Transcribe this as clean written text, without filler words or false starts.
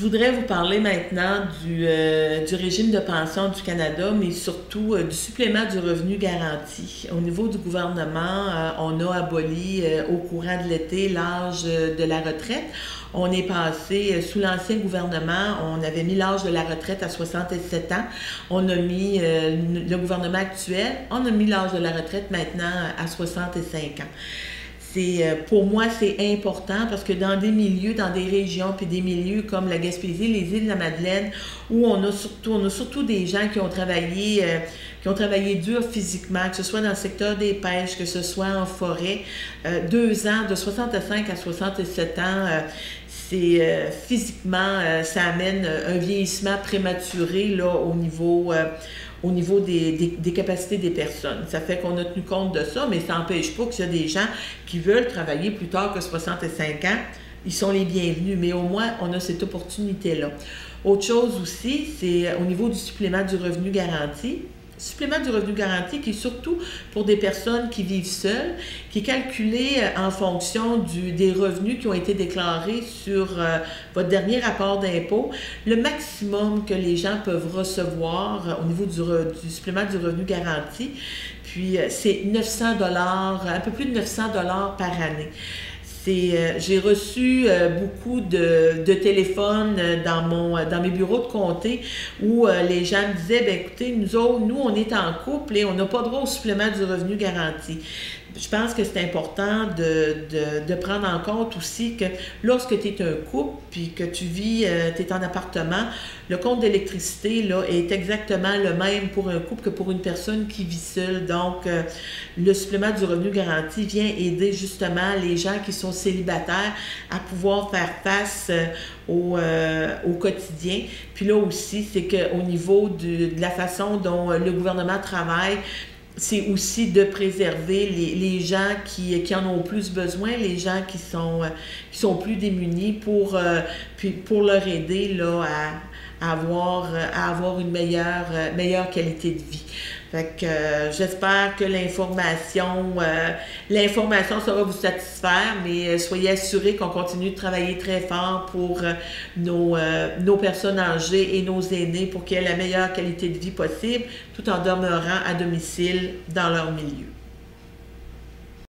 Je voudrais vous parler maintenant du régime de pension du Canada, mais surtout du supplément du revenu garanti. Au niveau du gouvernement, on a aboli au courant de l'été l'âge de la retraite. On est passé, sous l'ancien gouvernement, on avait mis l'âge de la retraite à 67 ans. On a mis, le gouvernement actuel, on a mis l'âge de la retraite maintenant à 65 ans. Pour moi, c'est important parce que dans des milieux, dans des régions, puis des milieux comme la Gaspésie, les îles de la Madeleine, où on a surtout des gens qui ont travaillé dur physiquement, que ce soit dans le secteur des pêches, que ce soit en forêt, 2 ans, de 65 à 67 ans, physiquement, ça amène un vieillissement prématuré là, au niveau des capacités des personnes. Ça fait qu'on a tenu compte de ça, mais ça n'empêche pas qu'il y a des gens qui veulent travailler plus tard que 65 ans. Ils sont les bienvenus, mais au moins, on a cette opportunité-là. Autre chose aussi, c'est au niveau du supplément du revenu garanti. Supplément du revenu garanti qui est surtout pour des personnes qui vivent seules, qui est calculé en fonction des revenus qui ont été déclarés sur votre dernier rapport d'impôt. Le maximum que les gens peuvent recevoir au niveau du supplément du revenu garanti, puis c'est 900 $, un peu plus de 900 $ par année. J'ai reçu beaucoup de téléphones dans mes bureaux de comté où les gens me disaient, ben écoutez, nous, on est en couple et on n'a pas droit au supplément du revenu garanti. Je pense que c'est important de prendre en compte aussi que lorsque tu es un couple puis que tu vis, tu es en appartement, le compte d'électricité là, est exactement le même pour un couple que pour une personne qui vit seule. Donc, le supplément du revenu garanti vient aider justement les gens qui sont célibataires à pouvoir faire face au quotidien. Puis là aussi, c'est qu'au niveau de la façon dont le gouvernement travaille, c'est aussi de préserver les gens qui en ont plus besoin, les gens qui sont plus démunis pour leur aider là, à avoir une meilleure qualité de vie. Fait que j'espère que l'information saura vous satisfaire, mais soyez assurés qu'on continue de travailler très fort pour nos personnes âgées et nos aînés pour qu'ils aient la meilleure qualité de vie possible, tout en demeurant à domicile dans leur milieu.